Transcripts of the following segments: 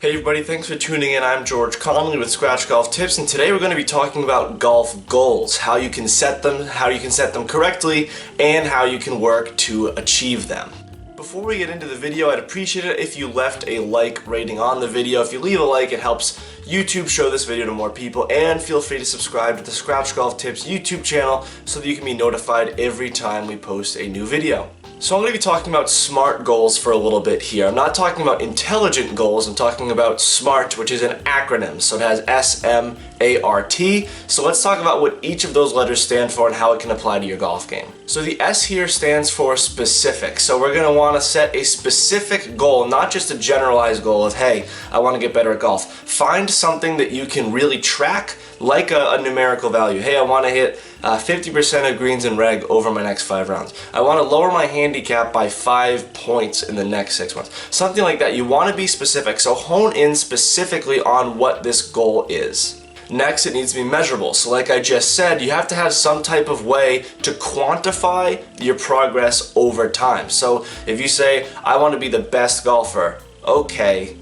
Hey everybody, thanks for tuning in. I'm George Connelly with Scratch Golf Tips, and today we're going to be talking about golf goals, how you can set them correctly, and how you can work to achieve them. Before we get into the video, I'd appreciate it if you left a like rating on the video. If you leave a like, it helps YouTube show this video to more people, and feel free to subscribe to the Scratch Golf Tips YouTube channel so that you can be notified every time we post a new video. So I'm going to be talking about SMART goals for a little bit here. I'm not talking about intelligent goals, I'm talking about SMART, which is an acronym. So it has S.M.A.R.T. So let's talk about what each of those letters stand for and how it can apply to your golf game. So the S here stands for specific. So we're going to want to set a specific goal, not just a generalized goal of, hey, I want to get better at golf. Find something that you can really track, like a numerical value. Hey, I want to hit 50% of greens and reg over my next 5 rounds. I want to lower my handicap by 5 points in the next 6 months. Something like that. You want to be specific, so hone in specifically on what this goal is. Next, it needs to be measurable. So like I just said, you have to have some type of way to quantify your progress over time. So if you say, I want to be the best golfer, okay,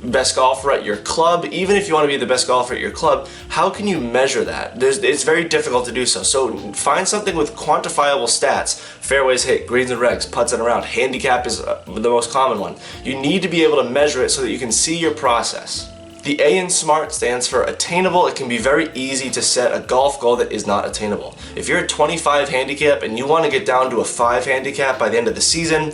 best golfer at your club. Even if you want to be the best golfer at your club, how can you measure that? It's very difficult to do so. So find something with quantifiable stats. Fairways hit, greens and regs, putts and around. Handicap is the most common one. You need to be able to measure it so that you can see your process. The A in SMART stands for attainable. It can be very easy to set a golf goal that is not attainable. If you're a 25 handicap and you want to get down to a 5 handicap by the end of the season,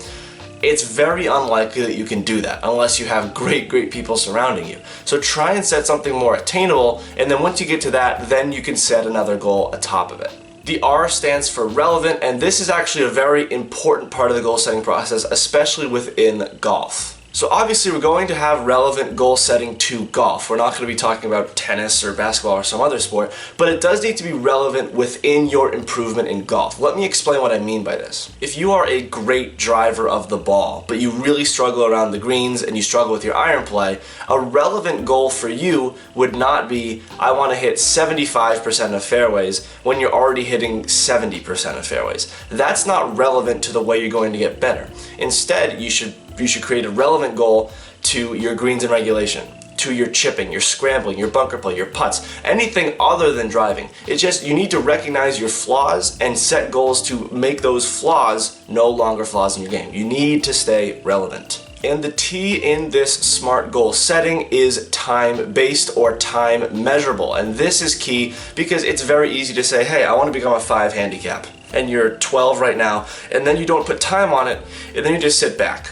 it's very unlikely that you can do that unless you have great people surrounding you. So try and set something more attainable, and then once you get to that, then you can set another goal atop of it. The R stands for relevant, and this is actually a very important part of the goal setting process, especially within golf. So obviously we're going to have relevant goal setting to golf. We're not going to be talking about tennis or basketball or some other sport, but it does need to be relevant within your improvement in golf. Let me explain what I mean by this. If you are a great driver of the ball, but you really struggle around the greens and you struggle with your iron play, a relevant goal for you would not be, I want to hit 75% of fairways when you're already hitting 70% of fairways. That's not relevant to the way you're going to get better. Instead, you should create a relevant goal to your greens and regulation, to your chipping, your scrambling, your bunker play, your putts, anything other than driving. It's just you need to recognize your flaws and set goals to make those flaws no longer flaws in your game. You need to stay relevant. And the T in this SMART goal setting is time-based or time measurable. And this is key because it's very easy to say, hey, I want to become a 5 handicap. And you're 12 right now, and then you don't put time on it, and then you just sit back.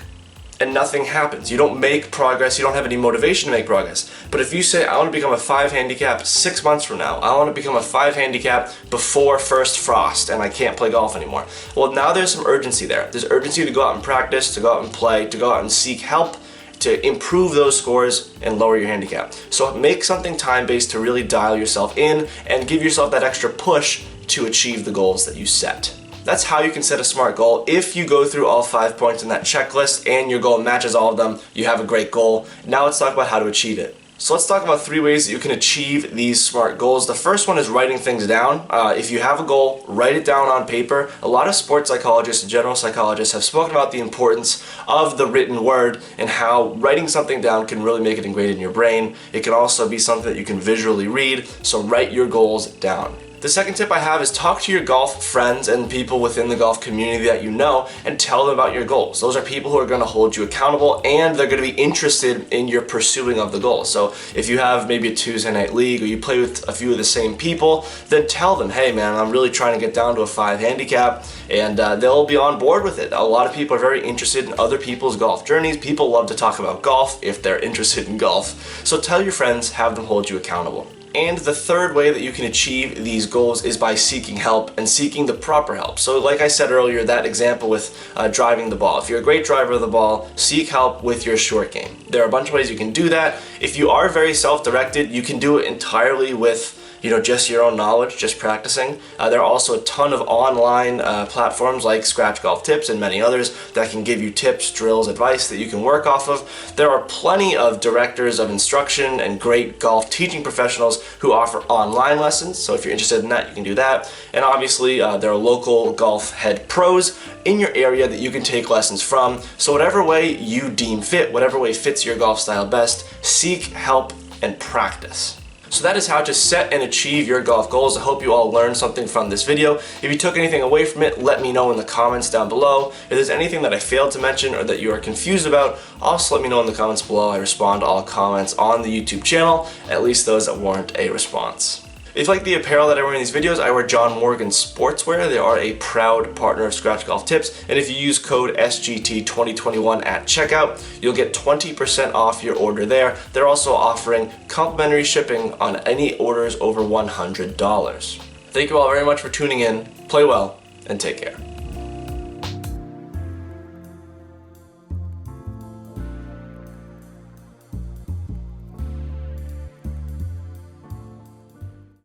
And nothing happens. You don't make progress, you don't have any motivation to make progress. But if you say, I want to become a 5 handicap 6 months from now, I want to become a 5 handicap before first frost and I can't play golf anymore. Well, now there's some urgency there. There's urgency to go out and practice, to go out and play, to go out and seek help, to improve those scores and lower your handicap. So make something time-based to really dial yourself in and give yourself that extra push to achieve the goals that you set. That's how you can set a SMART goal. If you go through all 5 points in that checklist and your goal matches all of them, you have a great goal. Now let's talk about how to achieve it. So let's talk about 3 ways that you can achieve these SMART goals. The first one is writing things down. If you have a goal, write it down on paper. A lot of sports psychologists and general psychologists have spoken about the importance of the written word and how writing something down can really make it ingrained in your brain. It can also be something that you can visually read, so write your goals down. The second tip I have is talk to your golf friends and people within the golf community that you know and tell them about your goals. Those are people who are going to hold you accountable and they're going to be interested in your pursuing of the goal. So if you have maybe a Tuesday night league or you play with a few of the same people, then tell them, hey man, I'm really trying to get down to a 5 handicap, and they'll be on board with it. A lot of people are very interested in other people's golf journeys. People love to talk about golf if they're interested in golf. So tell your friends, have them hold you accountable. And the third way that you can achieve these goals is by seeking help and seeking the proper help. So like I said earlier, that example with driving the ball. If you're a great driver of the ball, seek help with your short game. There are a bunch of ways you can do that. If you are very self-directed, you can do it entirely with just your own knowledge, just practicing. There are also a ton of online platforms like Scratch Golf Tips and many others that can give you tips, drills, advice that you can work off of. There are plenty of directors of instruction and great golf teaching professionals who offer online lessons, so if you're interested in that, you can do that. And obviously, there are local golf head pros in your area that you can take lessons from. So whatever way you deem fit, whatever way fits your golf style best, seek help and practice. So that is how to set and achieve your golf goals. I hope you all learned something from this video. If you took anything away from it, let me know in the comments down below. If there's anything that I failed to mention or that you are confused about, also let me know in the comments below. I respond to all comments on the YouTube channel, at least those that warrant a response. If you like the apparel that I wear in these videos, I wear John Morgan Sportswear. They are a proud partner of Scratch Golf Tips, and if you use code SGT2021 at checkout, you'll get 20% off your order there. They're also offering complimentary shipping on any orders over $100. Thank you all very much for tuning in. Play well, and take care.